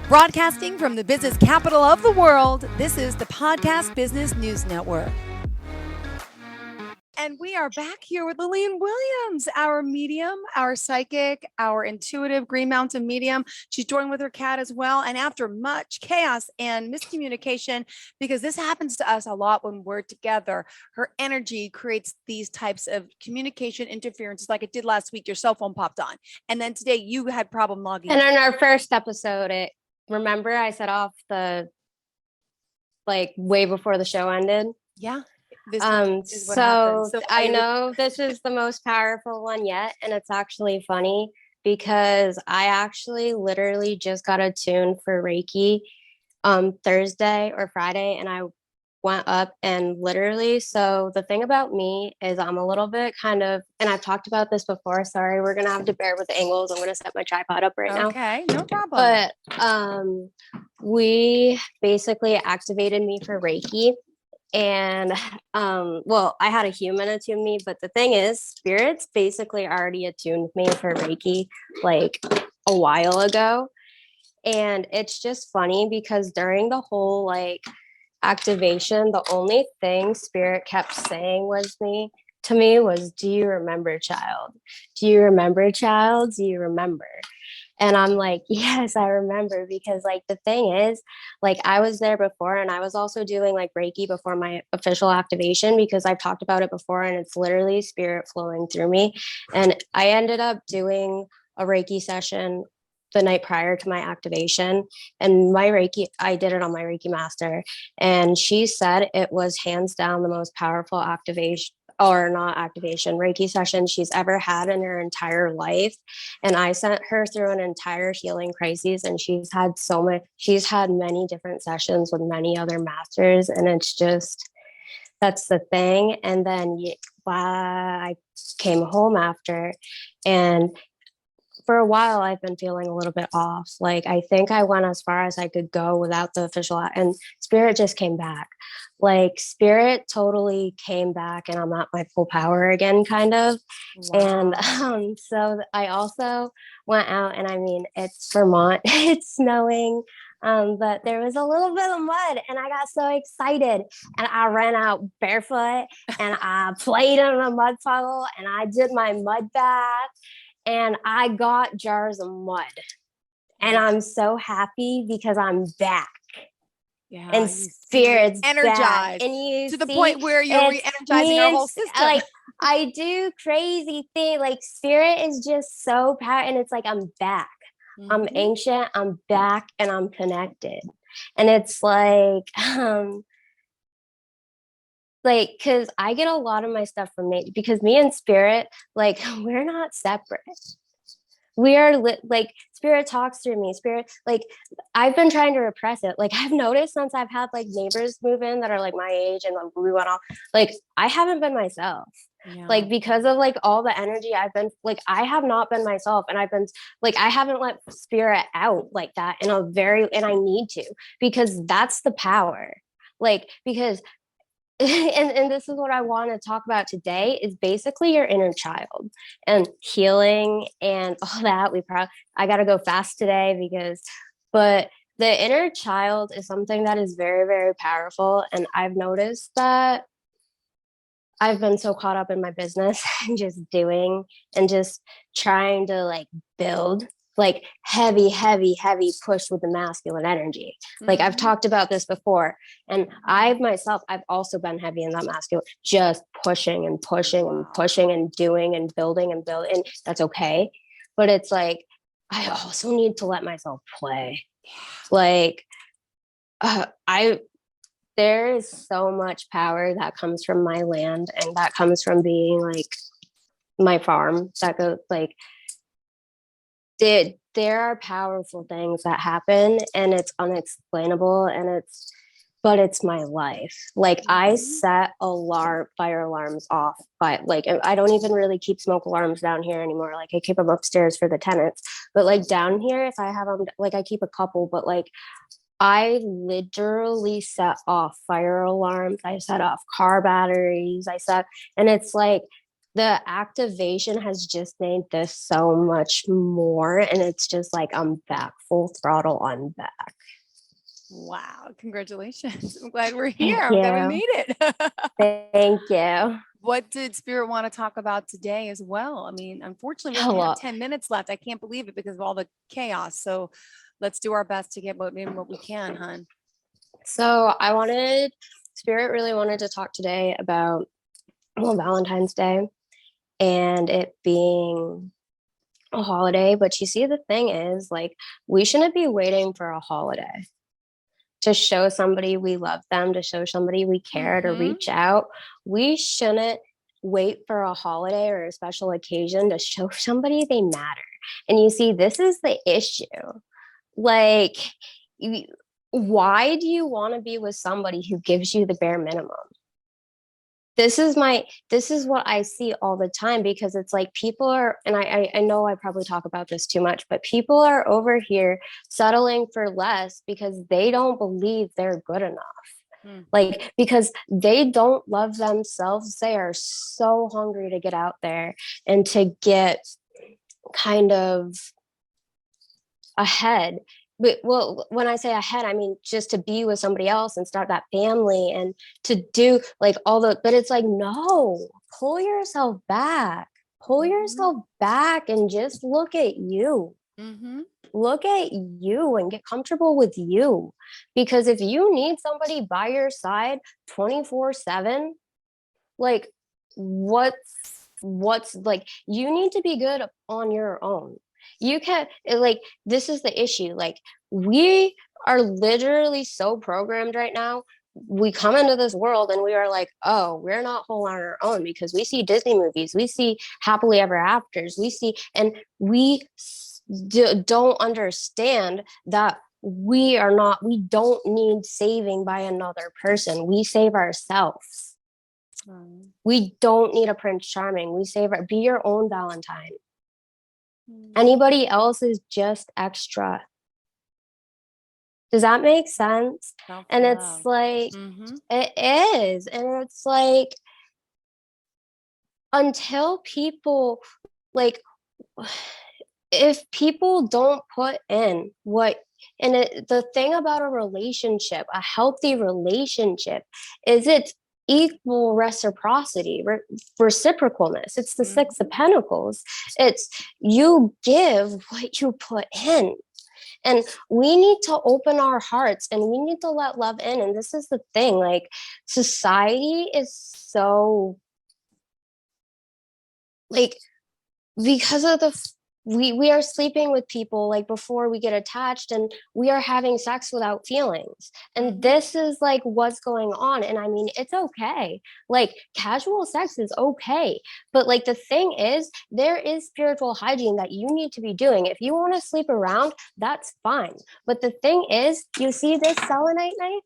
Broadcasting from the business capital of the world, this is the Podcast Business News Network. And we are back here with Lillian Williams, our medium, our psychic, our intuitive Green Mountain medium. She's joined with her cat as well. And after much chaos and miscommunication, because this happens to us a lot when we're together, her energy creates these types of communication interferences like it did last week. Your cell phone popped on. And then today you had problem logging. And in our first episode, remember I set off the way before the show ended? Yeah. So I know this is the most powerful one yet, and it's actually funny because I actually literally just got attuned for Reiki Thursday or Friday, and I went up and literally, so the thing about me is I'm a little bit and I've talked about this before, sorry, we're gonna have to bear with the angles. I'm gonna set my tripod up right now. Okay, no problem. But we basically activated me for Reiki. And I had a human attune me, but the thing is, spirits basically already attuned me for Reiki like a while ago. And it's just funny because during the whole activation, the only thing spirit kept saying to me was, do you remember, child? Do you remember, child? Do you remember? And I'm like, yes, I remember, because the thing is, I was there before, and I was also doing Reiki before my official activation, because I've talked about it before, and it's literally spirit flowing through me. And I ended up doing a Reiki session the night prior to my activation, and I did it on my Reiki master, and she said it was hands down the most powerful Reiki session she's ever had in her entire life. And I sent her through an entire healing crisis, and she's had many different sessions with many other masters, and it's just, that's the thing. And then I came home after, and for a while I've been feeling a little bit off. I think I went as far as I could go without the official, and spirit just came back. Spirit totally came back, and I'm at my full power again, kind of. Wow. And so I also went out, and I mean, it's Vermont, it's snowing, but there was a little bit of mud, and I got so excited, and I ran out barefoot, and I played in a mud puddle, and I did my mud bath, and I got jars of mud, and I'm so happy because I'm back. Yeah, and spirit's energized, back. And you to the point where you're re-energizing our whole system. I do crazy things. Spirit is just so powerful, and it's I'm back. Mm-hmm. I'm ancient. I'm back, and I'm connected. And it's because I get a lot of my stuff from me, because me and spirit, we're not separate. We are spirit talks through me. Spirit, I've been trying to repress it. I've noticed since I've had neighbors move in that are my age, and we went off, I haven't been myself. Yeah. Because of all the energy I've been I have not been myself, and I've been I haven't let spirit out like that and I need to, because that's the power. Because and this is what I want to talk about today, is basically your inner child and healing and all that. I got to go fast today but the inner child is something that is very, very powerful. And I've noticed that I've been so caught up in my business and just doing and just trying to build heavy push with the masculine energy. Mm-hmm. I've talked about this before, and I've also been heavy in that masculine, just pushing and pushing and pushing and doing and building and building, and that's okay. But it's I also need to let myself play. There is so much power that comes from my land, and that comes from being my farm, that goes there are powerful things that happen, and it's unexplainable, but it's my life. I set fire alarms off, but I don't even really keep smoke alarms down here anymore. I keep them upstairs for the tenants, but down here, if I have them, I keep a couple, but I literally set off fire alarms. I set off car batteries. And it's the activation has just made this so much more. And it's just like, I'm back full throttle. I'm back. Wow. Congratulations. I'm glad we're here. Thank I'm glad we you. made it. Thank you. What did Spirit want to talk about today as well? I mean, unfortunately, we only have Well, 10 minutes left. I can't believe it because of all the chaos. So let's do our best to get what we can, hon. so Spirit really wanted to talk today about, well, Valentine's Day and it being a holiday. But you see, the thing is, like, we shouldn't be waiting for a holiday to show somebody we love them, to show somebody we care, to reach out. We shouldn't wait for a holiday or a special occasion to show somebody they matter. And you see, this is the issue. Like, why do you want to be with somebody who gives you the bare minimum? This is what I see all the time, because it's like people are, and I know I probably talk about this too much, but people are over here settling for less because they don't believe they're good enough. Like, because they don't love themselves. They are so hungry to get out there and to get kind of ahead. But, well, when I say ahead, I mean just to be with somebody else and start that family and to do like all the, but it's like, no, pull yourself back, and just look at you. Look at you and get comfortable with you. Because if you need somebody by your side 24/7, like, what's like, you need to be good on your own. You can't, like, this is the issue. Like, we are literally so programmed right now. We come into this world and we are like, oh, we're not whole on our own, because we see Disney movies, we see happily ever afters, we see, and we don't understand that we don't need saving by another person. We save ourselves. We don't need a Prince Charming. Be your own Valentine. Anybody else is just extra. Does that make sense? And it's like, it is. And it's like, until people, like, if people don't put in what, and the thing about a relationship, a healthy relationship, is it's equal reciprocity, reciprocalness. It's the Six of Pentacles. It's, you give what you put in. And we need to open our hearts and we need to let love in. And this is the thing, like, society is so, like, because of we are sleeping with people like before we get attached, and we are having sex without feelings, and this is like what's going on. And I mean, it's okay, like, casual sex is okay, but like, the thing is, there is spiritual hygiene that you need to be doing. If you want to sleep around, that's fine, but the thing is, you see this selenite knife,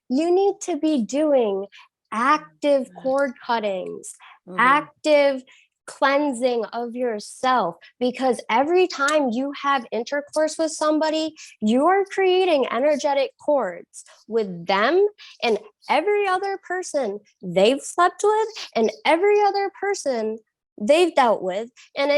you need to be doing active cord cuttings, active cleansing of yourself, because every time you have intercourse with somebody, you are creating energetic cords with them and every other person they've slept with and every other person they've dealt with. And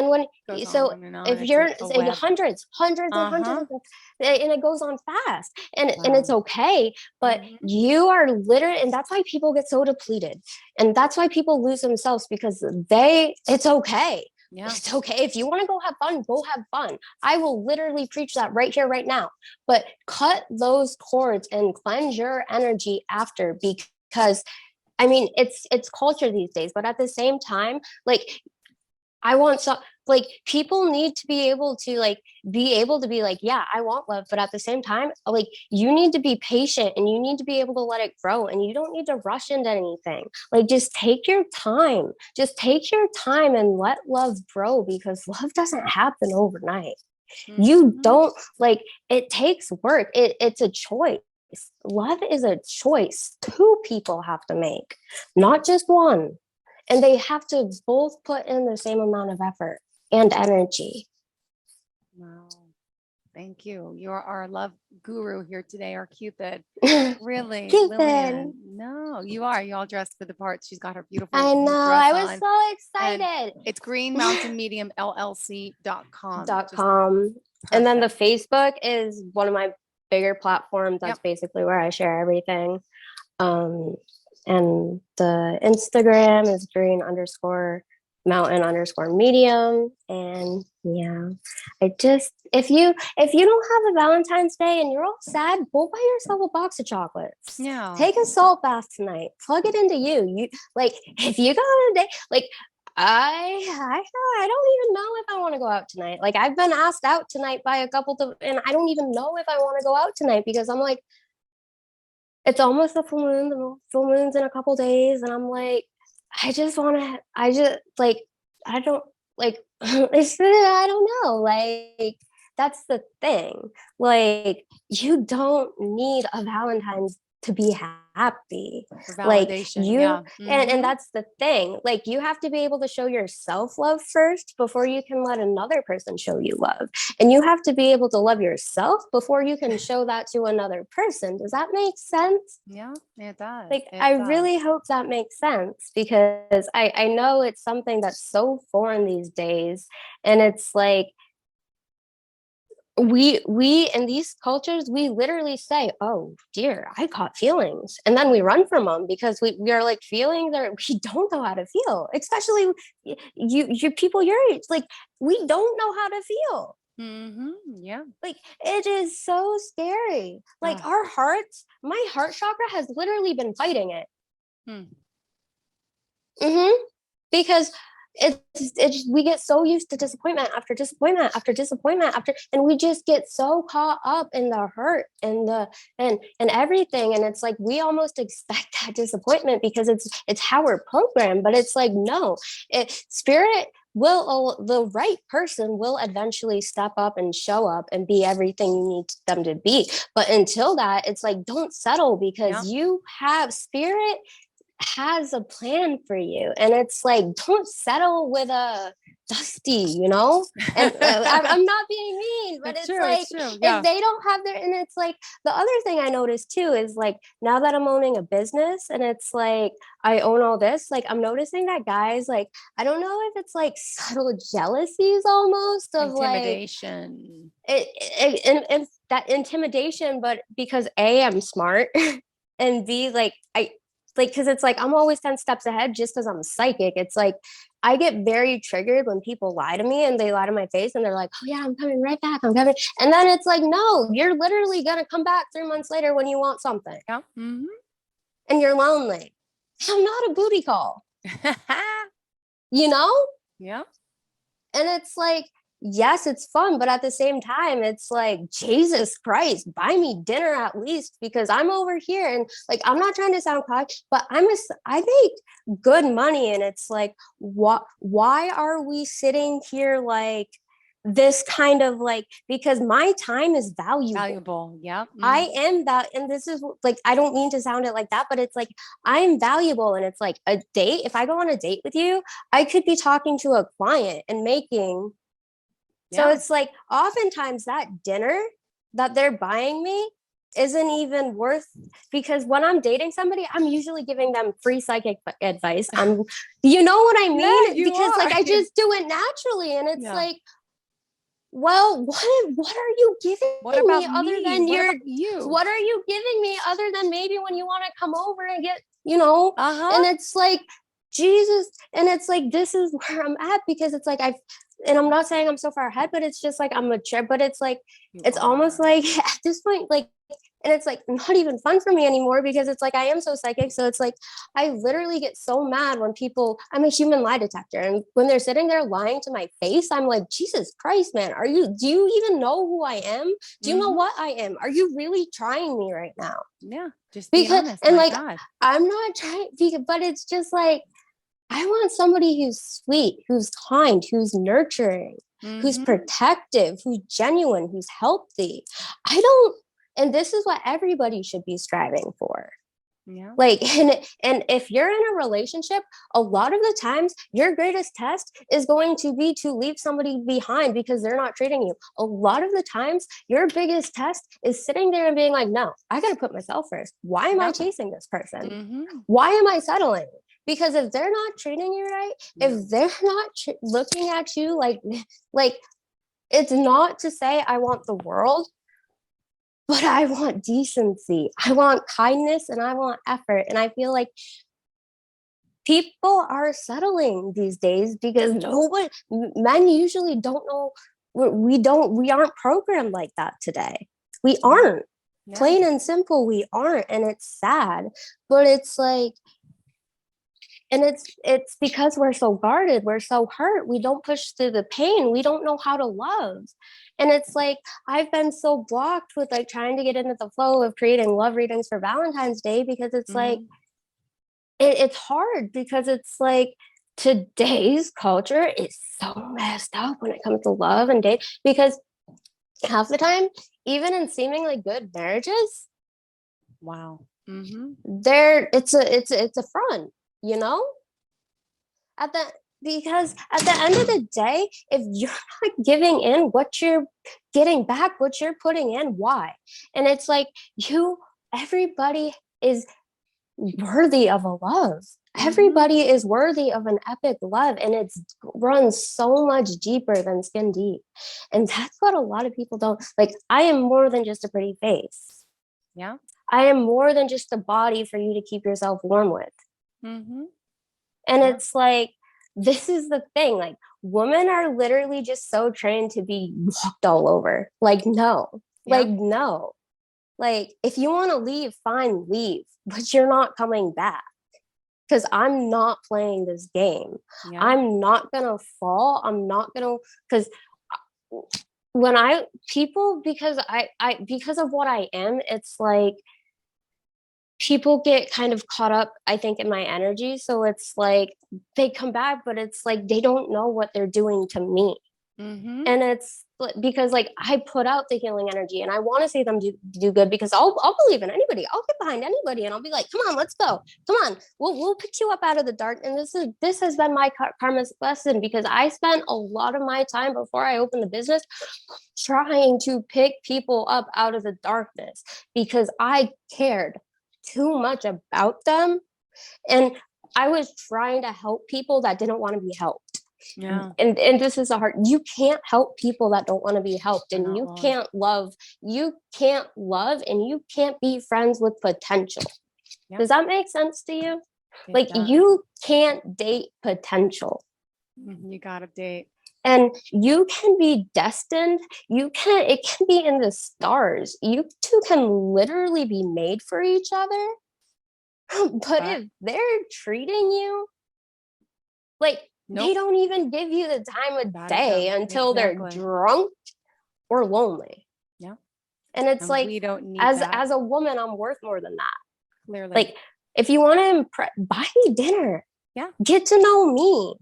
when so if you're saying hundreds and hundreds and it goes on fast, and it's okay, but you are literally, and that's why people get so depleted, and that's why people lose themselves, because it's okay. It's okay. If you want to go have fun. I will literally preach that right here, right now. But cut those cords and cleanse your energy after, because I mean, it's culture these days, but at the same time, like, I want some, like, people need to be able to be like, yeah, I want love, but at the same time, like, you need to be patient and you need to be able to let it grow, and you don't need to rush into anything. Like, just take your time. Just take your time and let love grow, because love doesn't happen overnight. You don't, like, it takes work. It's a choice. Love is a choice two people have to make, not just one. And they have to both put in the same amount of effort and energy. Wow. Thank you. You're our love guru here today, our Cupid. Really, Cupid. Lillian. No, you are. You all dressed for the part. She's got her beautiful I know. pink dress I was on. so And excited. it's Green Mountain Medium LLC.com. Just .com. And then the perfect. Facebook is one of my bigger platforms. That's Yep. basically where I share everything. Um, and the Instagram is green underscore mountain underscore medium. And yeah, I just if you don't have a Valentine's Day and you're all sad, go buy yourself a box of chocolates. Yeah. Take a salt bath tonight. Plug it into you. You like if you go on a day like I don't even know if I want to go out tonight. Like I've been asked out tonight by a couple of, and I don't even know if I want to go out tonight because I'm like, it's almost the full moon. The full moon's in a couple days, and I'm like, I just want to. I just like. I don't like. I don't know. Like that's the thing. Like you don't need a Valentine's to be happy. For Like validation. you Yeah. and that's the thing. Like you have to be able to show yourself love first before you can let another person show you love. And you have to be able to love yourself before you can show that to another person. Does that make sense? Yeah, it does. Like It I does. really hope that makes sense because I know it's something that's so foreign these days. And it's like we in these cultures we literally say, oh dear, I caught feelings, and then we run from them because we are like feelings that we don't know how to feel, especially you people your age. Like we don't know how to feel. Yeah. Like it is so scary. Like Oh, our hearts, my heart chakra has literally been fighting it. hmm. Because it's we get so used to disappointment after disappointment after disappointment after, and we just get so caught up in the hurt and the and everything, and it's like we almost expect that disappointment because it's how we're programmed. But it's like no, spirit will, the right person will eventually step up and show up and be everything you need them to be. But until that, it's like don't settle because Yeah. you have spirit has a plan for you, and it's like don't settle with a dusty, you know. And I'm not being mean, but It's it's true. like It's true. if Yeah. they don't have their, and it's like the other thing I noticed too is like now that I'm owning a business and it's like I own all this, like I'm noticing that guys, like I don't know if it's like subtle jealousies almost of like Intimidation. and that intimidation, but because A, I'm smart, and B, like I like because it's like I'm always 10 steps ahead just because I'm psychic. It's like I get very triggered when people lie to me and they lie to my face and they're like, oh yeah, I'm coming right back. I'm coming. And then it's like, no, you're literally gonna come back 3 months later when you want something Yeah. and you're lonely. I'm not a booty call, you know? Yeah. And it's like, yes, it's fun, but at the same time, it's like, Jesus Christ, buy me dinner at least because I'm over here. And like, I'm not trying to sound cocky, but I make good money. And it's like, why are we sitting here like this kind of like, because my time is valuable. Valuable. Yeah. I am that, and this is like, I don't mean to sound it like that, but it's like, I'm valuable. And it's like a date. If I go on a date with you, I could be talking to a client and making. So Yeah. it's like, oftentimes that dinner that they're buying me isn't even worth, because when I'm dating somebody, I'm usually giving them free psychic advice. You know what I Yeah, mean? you Because are. like, I just do it naturally. And it's Yeah. like, well, what are you giving What about me other me? than What your, about you? what are you giving me other than maybe when you want to come over and get, you know? Uh-huh. And it's like, Jesus. And it's like, this is where I'm at because it's like, and I'm not saying I'm so far ahead, but it's just like, I'm mature, but it's like, You it's almost are. like at this point, like, and it's like not even fun for me anymore because it's like I am so psychic. So it's like I literally get so mad when people, I'm a human lie detector. And when they're sitting there lying to my face, I'm like, Jesus Christ, man, do you even know who I am? Do you know what I am? Are you really trying me right now? Yeah. Just being Because, honest. and My like, God. I'm not trying, but it's just like, I want somebody who's sweet, who's kind, who's nurturing, who's protective, who's genuine, who's healthy. I don't, and this is what everybody should be striving for. Yeah. Like, and if you're in a relationship, a lot of the times your greatest test is going to be to leave somebody behind because they're not treating you. A lot of the times your biggest test is sitting there and being like, no, I got to put myself first. Why am I Yep. chasing this person? Mm-hmm. Why am I settling? Because if they're not treating you right, No. if they're not looking at you like it's not to say I want the world, but I want decency. I want kindness and I want effort. And I feel like people are settling these days because men usually don't know. We aren't programmed like that today. We aren't. Yeah. Plain and simple, we aren't. And it's sad, but it's like, and it's because we're so guarded, we're so hurt, we don't push through the pain, we don't know how to love. And it's like I've been so blocked with like trying to get into the flow of creating love readings for Valentine's Day because it's like it's hard because it's like today's culture is so messed up when it comes to love and date, because half the time, even in seemingly good marriages, Wow. there it's a front, you know? At the Because at the end of the day, if you're not giving in what you're getting back, what you're putting in, why? And it's like everybody is worthy of a love. Everybody is worthy of an epic love, and it's runs so much deeper than skin deep. And that's what a lot of people don't like. I am more than just a pretty face. Yeah. I am more than just a body for you to keep yourself warm with. And it's like, this is the thing, like women are literally just so trained to be walked all over. Like, no, like, no, like if you want to leave, fine, leave, but you're not coming back. Because I'm not playing this game. I'm not gonna fall. I'm not gonna, because when because because of what I am, it's like people get kind of caught up, I think, in my energy. So it's like they come back, but it's like they don't know what they're doing to me. And it's because like I put out the healing energy and I want to see them do good, because I'll believe in anybody. I'll get behind anybody and I'll be like, come on, let's go. Come on. We'll pick you up out of the dark. And this has been my karma's lesson, because I spent a lot of my time before I opened the business trying to pick people up out of the darkness because I cared too much about them. And I was trying to help people that didn't want to be helped. And this is you can't help people that don't want to be helped, and you can't love and you can't be friends with potential. Does that make sense to you? Like, you can't date potential. You gotta date. And you can be destined. It can be in the stars. You two can literally be made for each other. But if they're treating you like, they don't even give you the time of day until they're drunk or lonely. And it's like, we don't need as a woman, I'm worth more than that. Clearly. Like, if you want to impress, buy me dinner. Get to know me.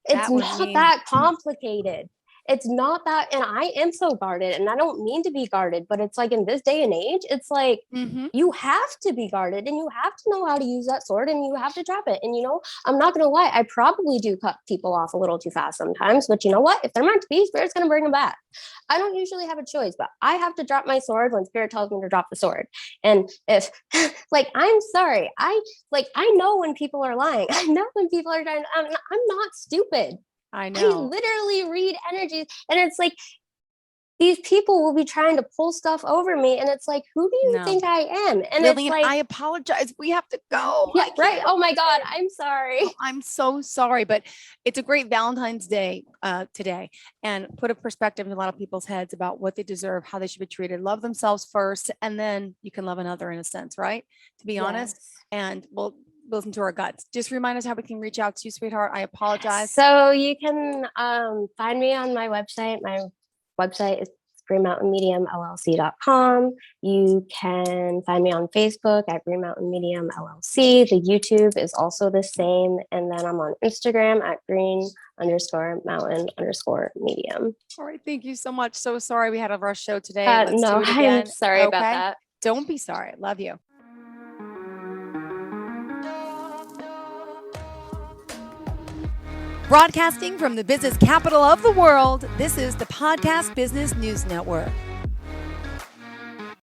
It's not that complicated. It's not that, and I am so guarded, and I don't mean to be guarded, but it's like in this day and age, it's like you have to be guarded, and you have to know how to use that sword, and you have to drop it. And I'm not gonna lie, I probably do cut people off a little too fast sometimes, but you know what? If they're meant to be, Spirit's gonna bring them back. I don't usually have a choice, but I have to drop my sword when Spirit tells me to drop the sword. And if like, I'm sorry, I know when people are lying. I know when people are trying. I'm not stupid. I know. I literally read energies, and it's like these people will be trying to pull stuff over me, and it's like, who do you think I am? And Lillian, it's like, I apologize. We have to go. Yeah, right. Oh my God, I'm sorry. Oh, I'm so sorry, but it's a great Valentine's Day today, and put a perspective in a lot of people's heads about what they deserve, how they should be treated. Love themselves first, and then you can love another, in a sense, right? To be honest, and we'll listen to our guts. Just remind us how we can reach out to you, sweetheart. I apologize. So you can find me on my website. My website is greenmountainmediumllc.com. You can find me on Facebook at Green Mountain Medium LLC. The YouTube is also the same. And then I'm on Instagram at green_mountain_medium. All right. Thank you so much. So sorry we had a rush show today. No, I'm sorry about that. Don't be sorry. Love you. Broadcasting from the business capital of the world, this is the Podcast Business News Network.